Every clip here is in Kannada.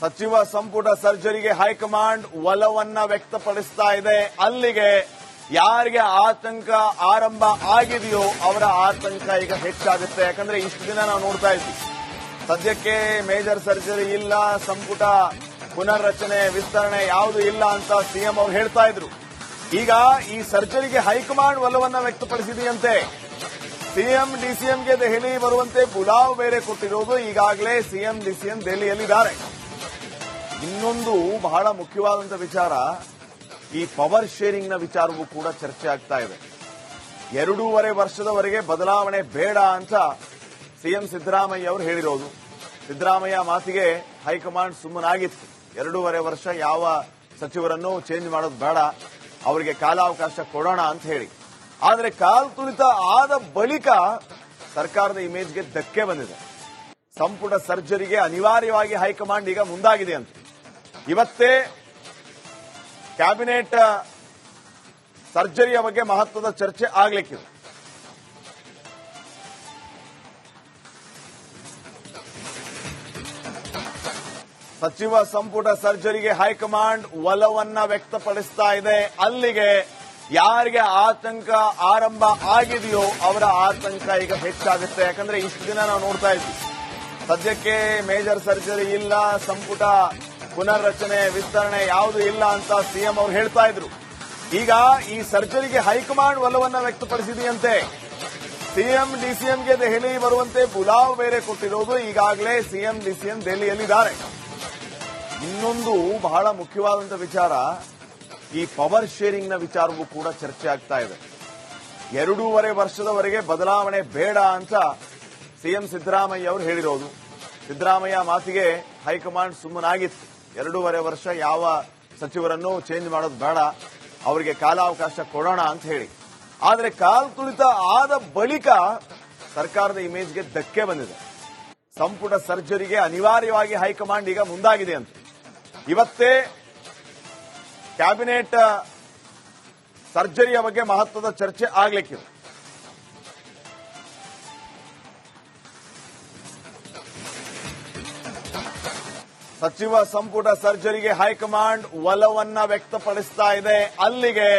ಸಚಿವ ಸಂಪುಟ ಸರ್ಜರಿಗೆ ಹೈಕಮಾಂಡ್ ಒಲವನ್ನ ವ್ಯಕ್ತಪಡಿಸ್ತಾ ಇದೆ. ಅಲ್ಲಿಗೆ ಯಾರಿಗೆ ಆತಂಕ ಆರಂಭ ಆಗಿದೆಯೋ ಅವರ ಆತಂಕ ಈಗ ಹೆಚ್ಚಾಗುತ್ತೆ. ಯಾಕಂದ್ರೆ ಇಷ್ಟು ದಿನ ನಾವು ನೋಡ್ತಾ ಇದ್ವಿ, ಸದ್ಯಕ್ಕೆ ಮೇಜರ್ ಸರ್ಜರಿ ಇಲ್ಲ, ಸಂಪುಟ ಪುನರ್ರಚನೆ ವಿಸ್ತರಣೆ ಯಾವುದು ಇಲ್ಲ ಅಂತ ಸಿಎಂ ಅವರು ಹೇಳ್ತಾ ಇದ್ರು. ಈಗ ಈ ಸರ್ಜರಿಗೆ ಹೈಕಮಾಂಡ್ ಒಲವನ್ನ ವ್ಯಕ್ತಪಡಿಸಿದೆಯಂತೆ. ಸಿಎಂ ಡಿಸಿಎಂಗೆ ದೆಹಲಿ ಬರುವಂತೆ ಬುಲಾವ್ ಬೇರೆ ಕೊಟ್ಟಿರೋದು. ಈಗಾಗಲೇ ಸಿಎಂ ಡಿಸಿಎಂ ದೆಹಲಿಯಲ್ಲಿದ್ದಾರೆ. ಇನ್ನೊಂದು ಬಹಳ ಮುಖ್ಯವಾದಂತಹ ವಿಚಾರ, ಈ ಪವರ್ ಶೇರಿಂಗ್ ನ ವಿಚಾರವೂ ಕೂಡ ಚರ್ಚೆ ಆಗ್ತಾ ಇದೆ. 2.5 ವರ್ಷದವರೆಗೆ ಬದಲಾವಣೆ ಬೇಡ ಅಂತ ಸಿಎಂ ಸಿದ್ದರಾಮಯ್ಯ ಅವರು ಹೇಳಿರೋದು. ಸಿದ್ದರಾಮಯ್ಯ ಮಾತಿಗೆ ಹೈಕಮಾಂಡ್ ಸುಮ್ಮನಾಗಿತ್ತು. 2.5 ವರ್ಷ ಯಾವ ಸಚಿವರನ್ನು ಚೇಂಜ್ ಮಾಡೋದು ಬೇಡ, ಅವರಿಗೆ ಕಾಲಾವಕಾಶ ಕೊಡೋಣ ಅಂತ ಹೇಳಿ. ಆದರೆ ಕಾಲ್ತುಳಿತ ಆದ ಬಳಿಕ ಸರ್ಕಾರದ ಇಮೇಜ್ಗೆ ಧಕ್ಕೆ ಬಂದಿದೆ. ಸಂಪುಟ ಸರ್ಜರಿಗೆ ಅನಿವಾರ್ಯವಾಗಿ ಹೈಕಮಾಂಡ್ ಈಗ ಮುಂದಾಗಿದೆ ಅಂತ. ಇವತ್ತೇ ಕ್ಯಾಬಿನೆಟ್ ಸರ್ಜರಿಯ ಬಗ್ಗೆ ಮಹತ್ವದ ಚರ್ಚೆ ಆಗ್ಲಿಕ್ಕಿದೆ. ಸಚಿವ ಸಂಪುಟ ಸರ್ಜರಿಗೆ ಹೈಕಮಾಂಡ್ ಒಲವನ್ನ ವ್ಯಕ್ತಪಡಿಸ್ತಾ ಇದೆ. ಅಲ್ಲಿಗೆ ಯಾರಿಗೆ ಆತಂಕ ಆರಂಭ ಆಗಿದೆಯೋ ಅವರ ಆತಂಕ ಈಗ ಹೆಚ್ಚಾಗುತ್ತೆ. ಯಾಕಂದ್ರೆ ಇಷ್ಟು ದಿನ ನಾವು ನೋಡ್ತಾ ಇದ್ವಿ, ಸದ್ಯಕ್ಕೆ ಮೇಜರ್ ಸರ್ಜರಿ ಇಲ್ಲ, ಸಂಪುಟ ಪುನರ್ರಚನೆ ವಿಸ್ತರಣೆ ಯಾವುದು ಇಲ್ಲ ಅಂತ ಸಿಎಂ ಅವರು ಹೇಳ್ತಾ ಇದ್ರು. ಈಗ ಈ ಸರ್ಜರಿಗೆ ಹೈಕಮಾಂಡ್ ಒಲವನ್ನ ವ್ಯಕ್ತಪಡಿಸಿದೆಯಂತೆ. ಸಿಎಂ ಡಿಸಿಎಂಗೆ ದೆಹಲಿ ಬರುವಂತೆ ಬುಲಾವ್ ಬೇರೆ ಕೊಟ್ಟಿರೋದು. ಈಗಾಗಲೇ ಸಿಎಂ ಡಿಸಿಎಂ ದೆಹಲಿಯಲ್ಲಿದ್ದಾರೆ. ಇನ್ನೊಂದು ಬಹಳ ಮುಖ್ಯವಾದಂತಹ ವಿಚಾರ, ಈ ಪವರ್ ಶೇರಿಂಗ್ ನ ವಿಚಾರವೂ ಕೂಡ ಚರ್ಚೆ ಆಗ್ತಾ ಇದೆ. 2.5 ವರ್ಷದವರೆಗೆ ಬದಲಾವಣೆ ಬೇಡ ಅಂತ ಸಿಎಂ ಸಿದ್ದರಾಮಯ್ಯ ಅವರು ಹೇಳಿರೋದು. ಸಿದ್ದರಾಮಯ್ಯ ಮಾತಿಗೆ ಹೈಕಮಾಂಡ್ ಸುಮ್ಮನಾಗಿತ್ತು. 2.5 ವರ್ಷ ಯಾವ ಸಚಿವರನ್ನು ಚೇಂಜ್ ಮಾಡೋದು ಬೇಡ, ಅವರಿಗೆ ಕಾಲಾವಕಾಶ ಕೊಡೋಣ ಅಂತ ಹೇಳಿ. ಆದರೆ ಕಾಲ್ತುಳಿತ ಆದ ಬಳಿಕ ಸರ್ಕಾರದ ಇಮೇಜ್ಗೆ ಧಕ್ಕೆ ಬಂದಿದೆ. ಸಂಪುಟ ಸರ್ಜರಿಗೆ ಅನಿವಾರ್ಯವಾಗಿ ಹೈಕಮಾಂಡ್ ಈಗ ಮುಂದಾಗಿದೆ ಅಂತ. ಇವತ್ತೇ ಕ್ಯಾಬಿನೆಟ್ ಸರ್ಜರಿಯ ಬಗ್ಗೆ ಮಹತ್ವದ ಚರ್ಚೆ ಆಗ್ಲಿಕ್ಕಿದೆ. ಸಚಿವ ಸಂಪುಟ ಸರ್ಜರಿಗೆ ಹೈಕಮಾಂಡ್ ಒಲವನ್ನ ವ್ಯಕ್ತಪಡಿಸ್ತಾ ಇದೆ. ಅಲ್ಲಿಗೆ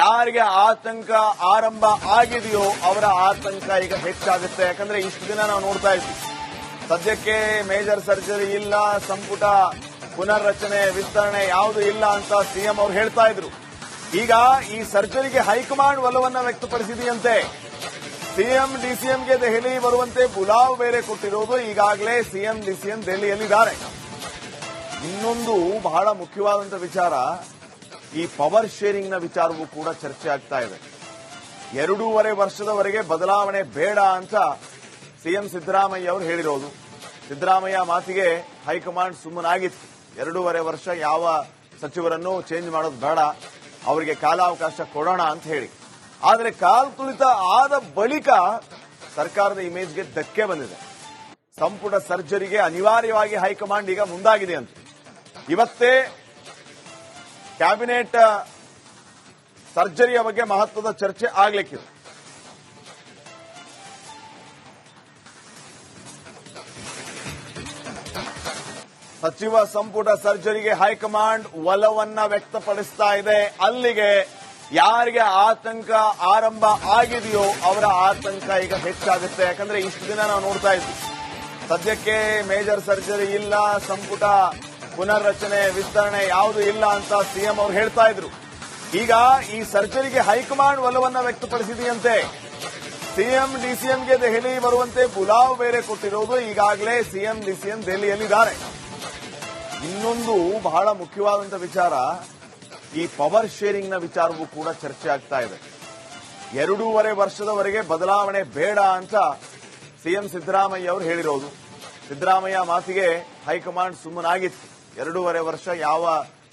ಯಾರಿಗೆ ಆತಂಕ ಆರಂಭ ಆಗಿದೆಯೋ ಅವರ ಆತಂಕ ಈಗ ಹೆಚ್ಚಾಗುತ್ತೆ. ಯಾಕಂದ್ರೆ ಇಷ್ಟು ದಿನ ನಾವು ನೋಡ್ತಾ ಇದ್ವಿ, ಸದ್ಯಕ್ಕೆ ಮೇಜರ್ ಸರ್ಜರಿ ಇಲ್ಲ, ಸಂಪುಟ ಪುನರ್ರಚನೆ ವಿಸ್ತರಣೆ ಯಾವುದು ಇಲ್ಲ ಅಂತ ಸಿಎಂ ಅವರು ಹೇಳ್ತಾ ಇದ್ರು. ಈಗ ಈ ಸರ್ಜರಿಗೆ ಹೈಕಮಾಂಡ್ ಒಲವನ್ನ ವ್ಯಕ್ತಪಡಿಸಿದೆಯಂತೆ. ಸಿಎಂ ಡಿಸಿಎಂಗೆ ದೆಹಲಿ ಬರುವಂತೆ ಬುಲಾವ್ ಬೇರೆ ಕೊಟ್ಟಿರೋದು. ಈಗಾಗಲೇ ಸಿಎಂ ಡಿಸಿಎಂ ದೆಹಲಿಯಲ್ಲಿದ್ದಾರೆ. ಇನ್ನೊಂದು ಬಹಳ ಮುಖ್ಯವಾದಂತಹ ವಿಚಾರ, ಈ ಪವರ್ ಶೇರಿಂಗ್ ನ ವಿಚಾರವೂ ಕೂಡ ಚರ್ಚೆ ಆಗ್ತಾ ಇದೆ. 2.5 ವರ್ಷದವರೆಗೆ ಬದಲಾವಣೆ ಬೇಡ ಅಂತ ಸಿಎಂ ಸಿದ್ದರಾಮಯ್ಯ ಅವರು ಹೇಳಿರೋದು. ಸಿದ್ದರಾಮಯ್ಯ ಮಾತಿಗೆ ಹೈಕಮಾಂಡ್ ಸುಮ್ಮನಾಗಿತ್ತು. 2.5 ವರ್ಷ ಯಾವ ಸಚಿವರನ್ನು ಚೇಂಜ್ ಮಾಡೋದು ಬೇಡ, ಅವರಿಗೆ ಕಾಲಾವಕಾಶ ಕೊಡೋಣ ಅಂತ ಹೇಳಿ. ಆದರೆ ಕಾಲ್ತುಳಿತ ಆದ ಬಳಿಕ ಸರ್ಕಾರದ ಇಮೇಜ್ಗೆ ಧಕ್ಕೆ ಬಂದಿದೆ. ಸಂಪುಟ ಸರ್ಜರಿಗೆ ಅನಿವಾರ್ಯವಾಗಿ ಹೈಕಮಾಂಡ್ ಈಗ ಮುಂದಾಗಿದೆ ಅಂತ. ಇವತ್ತೇ ಕ್ಯಾಬಿನೆಟ್ ಸರ್ಜರಿಯ ಬಗ್ಗೆ ಮಹತ್ವದ ಚರ್ಚೆ ಆಗ್ಲಿಕ್ಕಿದೆ. ಸಚಿವ ಸಂಪುಟ ಸರ್ಜರಿಗೆ ಹೈಕಮಾಂಡ್ ಒಲವನ್ನ ವ್ಯಕ್ತಪಡಿಸ್ತಾ ಇದೆ. ಅಲ್ಲಿಗೆ ಯಾರಿಗೆ ಆತಂಕ ಆರಂಭ ಆಗಿದೆಯೋ ಅವರ ಆತಂಕ ಈಗ ಹೆಚ್ಚಾಗುತ್ತೆ. ಯಾಕಂದ್ರೆ ಇಷ್ಟು ದಿನ ನಾವು ನೋಡ್ತಾ ಇದ್ವಿ, ಸದ್ಯಕ್ಕೆ ಮೇಜರ್ ಸರ್ಜರಿ ಇಲ್ಲ, ಸಂಪುಟ ಪುನರ್ರಚನೆ ವಿಸ್ತರಣೆ ಯಾವುದು ಇಲ್ಲ ಅಂತ ಸಿಎಂ ಅವರು ಹೇಳ್ತಾ ಇದ್ರು. ಈಗ ಈ ಸರ್ಜರಿಗೆ ಹೈಕಮಾಂಡ್ ಒಲವನ್ನ ವ್ಯಕ್ತಪಡಿಸಿದೆಯಂತೆ. ಸಿಎಂ ಡಿಸಿಎಂಗೆ ದೆಹಲಿ ಬರುವಂತೆ ಬುಲಾವ್ ಬೇರೆ ಕೊಟ್ಟಿರೋದು. ಈಗಾಗಲೇ ಸಿಎಂ ಡಿಸಿಎಂ ದೆಹಲಿಯಲ್ಲಿದ್ದಾರೆ. ಇನ್ನೊಂದು ಬಹಳ ಮುಖ್ಯವಾದಂತಹ ವಿಚಾರ, ಈ ಪವರ್ ಶೇರಿಂಗ್ ನ ವಿಚಾರವೂ ಕೂಡ ಚರ್ಚೆ ಆಗ್ತಾ ಇದೆ. 2.5 ವರ್ಷದವರೆಗೆ ಬದಲಾವಣೆ ಬೇಡ ಅಂತ ಸಿಎಂ ಸಿದ್ದರಾಮಯ್ಯ ಅವರು ಹೇಳಿರೋದು. ಸಿದ್ದರಾಮಯ್ಯ ಮಾತಿಗೆ ಹೈಕಮಾಂಡ್ ಸುಮ್ಮನಾಗಿತ್ತು. 2.5 ವರ್ಷ ಯಾವ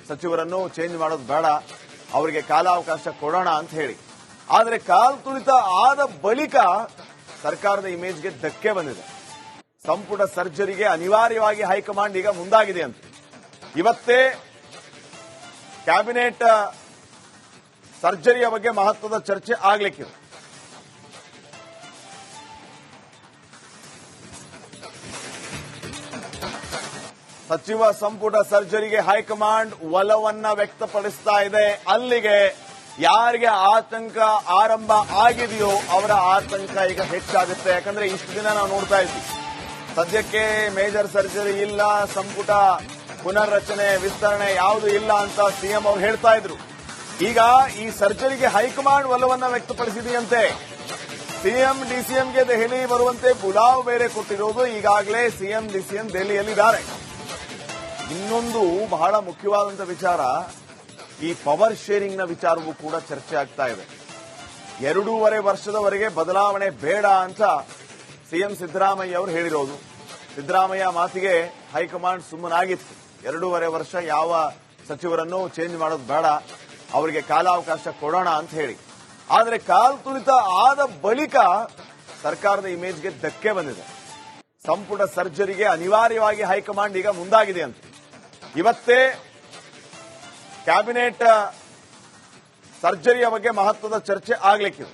ಸಚಿವರನ್ನು ಚೇಂಜ್ ಮಾಡೋದು ಬೇಡ, ಅವರಿಗೆ ಕಾಲಾವಕಾಶ ಕೊಡೋಣ ಅಂತ ಹೇಳಿ. ಆದರೆ ಕಾಲ್ತುಳಿತ ಆದ ಬಳಿಕ ಸರ್ಕಾರದ ಇಮೇಜ್ಗೆ ಧಕ್ಕೆ ಬಂದಿದೆ. ಸಂಪುಟ ಸರ್ಜರಿಗೆ ಅನಿವಾರ್ಯವಾಗಿ ಹೈಕಮಾಂಡ್ ಈಗ ಮುಂದಾಗಿದೆ ಅಂತ. ಇವತ್ತೇ ಕ್ಯಾಬಿನೆಟ್ ಸರ್ಜರಿಯ ಬಗ್ಗೆ ಮಹತ್ವದ ಚರ್ಚೆ ಆಗ್ಲಿಕ್ಕಿದೆ. ಸಚಿವ ಸಂಪುಟ ಸರ್ಜರಿಗೆ ಹೈಕಮಾಂಡ್ ಒಲವನ್ನ ವ್ಯಕ್ತಪಡಿಸ್ತಾ ಇದೆ. ಅಲ್ಲಿಗೆ ಯಾರಿಗೆ ಆತಂಕ ಆರಂಭ ಆಗಿದೆಯೋ ಅವರ ಆತಂಕ ಈಗ ಹೆಚ್ಚಾಗುತ್ತೆ. ಯಾಕಂದ್ರೆ ಇಷ್ಟು ದಿನ ನಾವು ನೋಡ್ತಾ ಇದ್ವಿ, ಸದ್ಯಕ್ಕೆ ಮೇಜರ್ ಸರ್ಜರಿ ಇಲ್ಲ, ಸಂಪುಟ ಪುನರ್ರಚನೆ ವಿಸ್ತರಣೆ ಯಾವುದು ಇಲ್ಲ ಅಂತ ಸಿಎಂ ಅವರು ಹೇಳ್ತಾ ಇದ್ರು. ಈಗ ಈ ಸರ್ಜರಿಗೆ ಹೈಕಮಾಂಡ್ ಒಲವನ್ನ ವ್ಯಕ್ತಪಡಿಸಿದೆಯಂತೆ. ಸಿಎಂ ಡಿಸಿಎಂಗೆ ದೆಹಲಿ ಬರುವಂತೆ ಬುಲಾವ್ ಬೇರೆ ಕೊಟ್ಟಿರೋದು. ಈಗಾಗಲೇ ಸಿಎಂ ಡಿಸಿಎಂ ದೆಹಲಿಯಲ್ಲಿದ್ದಾರೆ. ಇನ್ನೊಂದು ಬಹಳ ಮುಖ್ಯವಾದಂತಹ ವಿಚಾರ, ಈ ಪವರ್ ಶೇರಿಂಗ್ ನ ವಿಚಾರವೂ ಕೂಡ ಚರ್ಚೆ ಆಗ್ತಾ ಇದೆ. 2.5 ವರ್ಷದವರೆಗೆ ಬದಲಾವಣೆ ಬೇಡ ಅಂತ ಸಿಎಂ ಸಿದ್ದರಾಮಯ್ಯ ಅವರು ಹೇಳಿರೋದು. ಸಿದ್ದರಾಮಯ್ಯ ಮಾತಿಗೆ ಹೈಕಮಾಂಡ್ ಸುಮ್ಮನಾಗಿತ್ತು. 2.5 ವರ್ಷ ಯಾವ ಸಚಿವರನ್ನು ಚೇಂಜ್ ಮಾಡೋದು ಬೇಡ, ಅವರಿಗೆ ಕಾಲಾವಕಾಶ ಕೊಡೋಣ ಅಂತ ಹೇಳಿ. ಆದರೆ ಕಾಲ್ತುಳಿತ ಆದ ಬಳಿಕ ಸರ್ಕಾರದ ಇಮೇಜ್ಗೆ ಧಕ್ಕೆ ಬಂದಿದೆ. ಸಂಪುಟ ಸರ್ಜರಿಗೆ ಅನಿವಾರ್ಯವಾಗಿ ಹೈಕಮಾಂಡ್ ಈಗ ಮುಂದಾಗಿದೆ ಅಂತ. ಇವತ್ತೇ ಕ್ಯಾಬಿನೆಟ್ ಸರ್ಜರಿಯ ಬಗ್ಗೆ ಮಹತ್ವದ ಚರ್ಚೆ ಆಗ್ಲಿಕ್ಕಿದೆ.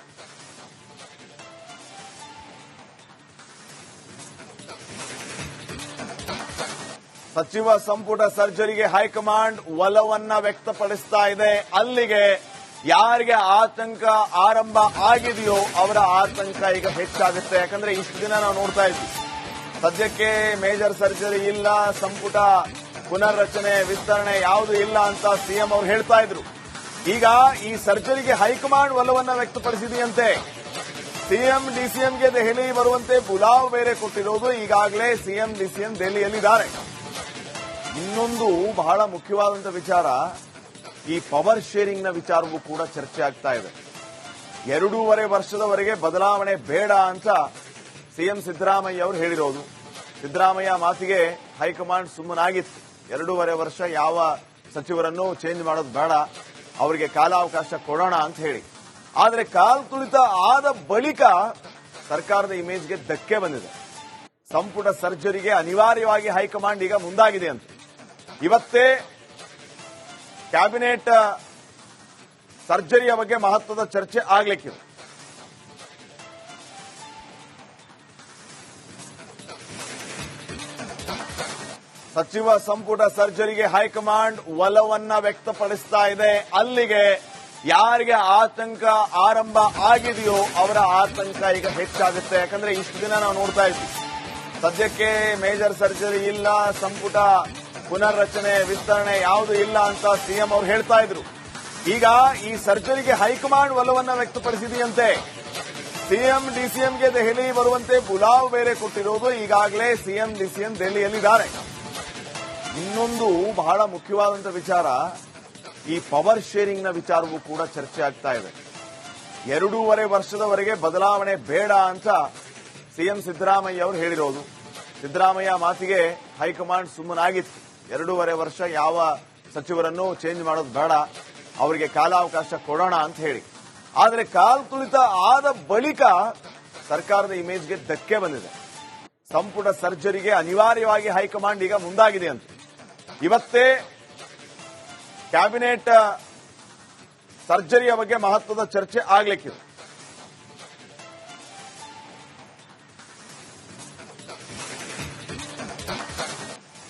ಸಚಿವ ಸಂಪುಟ ಸರ್ಜರಿಗೆ ಹೈಕಮಾಂಡ್ ಒಲವನ್ನ ವ್ಯಕ್ತಪಡಿಸ್ತಾ ಇದೆ. ಅಲ್ಲಿಗೆ ಯಾರಿಗೆ ಆತಂಕ ಆರಂಭ ಆಗಿದೆಯೋ ಅವರ ಆತಂಕ ಈಗ ಹೆಚ್ಚಾಗುತ್ತೆ. ಯಾಕಂದ್ರೆ ಇಷ್ಟು ದಿನ ನಾವು ನೋಡ್ತಾ ಇದ್ವಿ, ಸದ್ಯಕ್ಕೆ ಮೇಜರ್ ಸರ್ಜರಿ ಇಲ್ಲ, ಸಂಪುಟ ಪುನರ್ರಚನೆ ವಿಸ್ತರಣೆ ಯಾವುದು ಇಲ್ಲ ಅಂತ ಸಿಎಂ ಅವರು ಹೇಳ್ತಾ ಇದ್ರು. ಈಗ ಈ ಸರ್ಜರಿಗೆ ಹೈಕಮಾಂಡ್ ಒಲವನ್ನ ವ್ಯಕ್ತಪಡಿಸಿದೆಯಂತೆ. ಸಿಎಂ ಡಿಸಿಎಂಗೆ ದೆಹಲಿ ಬರುವಂತೆ ಬುಲಾವ್ ಬೇರೆ ಕೊಟ್ಟಿರೋದು. ಈಗಾಗಲೇ ಸಿಎಂ ಡಿಸಿಎಂ ದೆಹಲಿಯಲ್ಲಿದ್ದಾರೆ. ಇನ್ನೊಂದು ಬಹಳ ಮುಖ್ಯವಾದಂತಹ ವಿಚಾರ, ಈ ಪವರ್ ಶೇರಿಂಗ್ ನ ವಿಚಾರವೂ ಕೂಡ ಚರ್ಚೆ ಆಗ್ತಾ ಇದೆ. 2.5 ವರ್ಷದವರೆಗೆ ಬದಲಾವಣೆ ಬೇಡ ಅಂತ ಸಿಎಂ ಸಿದ್ದರಾಮಯ್ಯ ಅವರು ಹೇಳಿರೋದು. ಸಿದ್ದರಾಮಯ್ಯ ಮಾತಿಗೆ ಹೈಕಮಾಂಡ್ ಸುಮ್ಮನಾಗಿತ್ತು. 2.5 ವರ್ಷ ಯಾವ ಸಚಿವರನ್ನು ಚೇಂಜ್ ಮಾಡೋದು ಬೇಡ, ಅವರಿಗೆ ಕಾಲಾವಕಾಶ ಕೊಡೋಣ ಅಂತ ಹೇಳಿ. ಆದರೆ ಕಾಲ್ತುಳಿತ ಆದ ಬಳಿಕ ಸರ್ಕಾರದ ಇಮೇಜ್ಗೆ ಧಕ್ಕೆ ಬಂದಿದೆ. ಸಂಪುಟ ಸರ್ಜರಿಗೆ ಅನಿವಾರ್ಯವಾಗಿ ಹೈಕಮಾಂಡ್ ಈಗ ಮುಂದಾಗಿದೆ ಅಂತ. ಇವತ್ತೇ ಕ್ಯಾಬಿನೆಟ್ ಸರ್ಜರಿಯ ಬಗ್ಗೆ ಮಹತ್ವದ ಚರ್ಚೆ ಆಗ್ಲಿಕ್ಕಿದೆ. ಸಚಿವ ಸಂಪುಟ ಸರ್ಜರಿಗೆ ಹೈಕಮಾಂಡ್ ಒಲವನ್ನ ವ್ಯಕ್ತಪಡಿಸ್ತಾ ಇದೆ. ಅಲ್ಲಿಗೆ ಯಾರಿಗೆ ಆತಂಕ ಆರಂಭ ಆಗಿದೆಯೋ ಅವರ ಆತಂಕ ಈಗ ಹೆಚ್ಚಾಗುತ್ತೆ. ಯಾಕಂದ್ರೆ ಇಷ್ಟು ದಿನ ನಾವು ನೋಡ್ತಾ ಇದ್ವಿ, ಸದ್ಯಕ್ಕೆ ಮೇಜರ್ ಸರ್ಜರಿ ಇಲ್ಲ, ಸಂಪುಟ ಪುನರ್ರಚನೆ ವಿಸ್ತರಣೆ ಯಾವುದು ಇಲ್ಲ ಅಂತ ಸಿಎಂ ಅವರು ಹೇಳ್ತಾ ಇದ್ರು. ಈಗ ಈ ಸರ್ಜರಿಗೆ ಹೈಕಮಾಂಡ್ ಒಲವನ್ನ ವ್ಯಕ್ತಪಡಿಸಿದೆಯಂತೆ. ಸಿಎಂ ಡಿಸಿಎಂಗೆ ದೆಹಲಿ ಬರುವಂತೆ ಬುಲಾವ್ ಬೇರೆ ಕೊಟ್ಟಿರೋದು. ಈಗಾಗಲೇ ಸಿಎಂ ಡಿಸಿಎಂ ದೆಹಲಿಯಲ್ಲಿದ್ದಾರೆ. ಇನ್ನೊಂದು ಬಹಳ ಮುಖ್ಯವಾದಂತಹ ವಿಚಾರ, ಈ ಪವರ್ ಶೇರಿಂಗ್ ನ ವಿಚಾರವೂ ಕೂಡ ಚರ್ಚೆ ಆಗ್ತಾ ಇದೆ. 2.5 ವರ್ಷದವರೆಗೆ ಬದಲಾವಣೆ ಬೇಡ ಅಂತ ಸಿಎಂ ಸಿದ್ದರಾಮಯ್ಯ ಅವರು ಹೇಳಿರೋದು. ಸಿದ್ದರಾಮಯ್ಯ ಮಾತಿಗೆ ಹೈಕಮಾಂಡ್ ಸುಮ್ಮನಾಗಿತ್ತು. 2.5 ವರ್ಷ ಯಾವ ಸಚಿವರನ್ನು ಚೇಂಜ್ ಮಾಡೋದು ಬೇಡ, ಅವರಿಗೆ ಕಾಲಾವಕಾಶ ಕೊಡೋಣ ಅಂತ ಹೇಳಿ. ಆದರೆ ಕಾಲ್ತುಳಿತ ಆದ ಬಳಿಕ ಸರ್ಕಾರದ ಇಮೇಜ್ಗೆ ಧಕ್ಕೆ ಬಂದಿದೆ. ಸಂಪುಟ ಸರ್ಜರಿಗೆ ಅನಿವಾರ್ಯವಾಗಿ ಹೈಕಮಾಂಡ್ ಈಗ ಮುಂದಾಗಿದೆ ಅಂತ. ಇವತ್ತೇ ಕ್ಯಾಬಿನೆಟ್ ಸರ್ಜರಿಯ ಬಗ್ಗೆ ಮಹತ್ವದ ಚರ್ಚೆ ಆಗ್ಲಿಕ್ಕಿದೆ.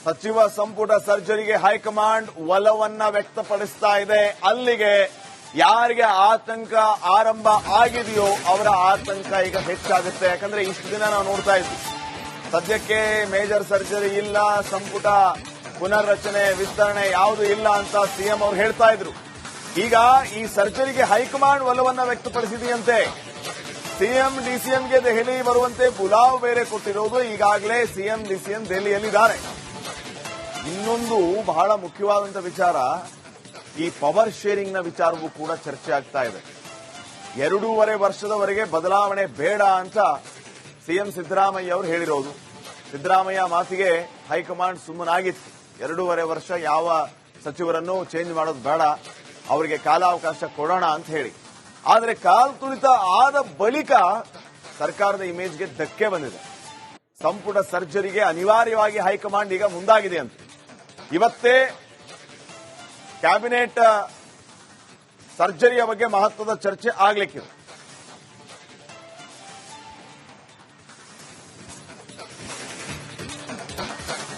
ಸಚಿವ ಸಂಪುಟ ಸರ್ಜರಿಗೆ ಹೈಕಮಾಂಡ್ ಒಲವನ್ನ ವ್ಯಕ್ತಪಡಿಸ್ತಾ ಇದೆ. ಅಲ್ಲಿಗೆ ಯಾರಿಗೆ ಆತಂಕ ಆರಂಭ ಆಗಿದೆಯೋ ಅವರ ಆತಂಕ ಈಗ ಹೆಚ್ಚಾಗುತ್ತೆ. ಯಾಕಂದ್ರೆ ಇಷ್ಟು ದಿನ ನಾವು ನೋಡ್ತಾ ಇದ್ವಿ, ಸದ್ಯಕ್ಕೆ ಮೇಜರ್ ಸರ್ಜರಿ ಇಲ್ಲ, ಸಂಪುಟ ಪುನರ್ರಚನೆ ವಿಸ್ತರಣೆ ಯಾವುದು ಇಲ್ಲ ಅಂತ ಸಿಎಂ ಅವರು ಹೇಳ್ತಾ ಇದ್ರು. ಈಗ ಈ ಸರ್ಜರಿಗೆ ಹೈಕಮಾಂಡ್ ಒಲವನ್ನ ವ್ಯಕ್ತಪಡಿಸಿದೆಯಂತೆ. ಸಿಎಂ ಡಿಸಿಎಂಗೆ ದೆಹಲಿ ಬರುವಂತೆ ಬುಲಾವ್ ಬೇರೆ ಕೊಟ್ಟಿರೋದು. ಈಗಾಗಲೇ ಸಿಎಂ ಡಿಸಿಎಂ ದೆಹಲಿಯಲ್ಲಿದ್ದಾರೆ. ಇನ್ನೊಂದು ಬಹಳ ಮುಖ್ಯವಾದಂತಹ ವಿಚಾರ, ಈ ಪವರ್ ಶೇರಿಂಗ್ ನ ವಿಚಾರವೂ ಕೂಡ ಚರ್ಚೆ ಆಗ್ತಾ ಇದೆ. 2.5 ವರ್ಷದವರೆಗೆ ಬದಲಾವಣೆ ಬೇಡ ಅಂತ ಸಿಎಂ ಸಿದ್ದರಾಮಯ್ಯ ಅವರು ಹೇಳಿರೋದು. ಸಿದ್ದರಾಮಯ್ಯ ಮಾತಿಗೆ ಹೈಕಮಾಂಡ್ ಸುಮ್ಮನಾಗಿತ್ತು. 2.5 ವರ್ಷ ಯಾವ ಸಚಿವರನ್ನು ಚೇಂಜ್ ಮಾಡೋದು ಬೇಡ, ಅವರಿಗೆ ಕಾಲಾವಕಾಶ ಕೊಡೋಣ ಅಂತ ಹೇಳಿ. ಆದರೆ ಕಾಲ್ತುಳಿತ ಆದ ಬಳಿಕ ಸರ್ಕಾರದ ಇಮೇಜ್ಗೆ ಧಕ್ಕೆ ಬಂದಿದೆ. ಸಂಪುಟ ಸರ್ಜರಿಗೆ ಅನಿವಾರ್ಯವಾಗಿ ಹೈಕಮಾಂಡ್ ಈಗ ಮುಂದಾಗಿದೆ ಅಂತ. ಇವತ್ತೇ ಕ್ಯಾಬಿನೆಟ್ ಸರ್ಜರಿಯ ಬಗ್ಗೆ ಮಹತ್ವದ ಚರ್ಚೆ ಆಗ್ಲಿಕ್ಕಿದೆ.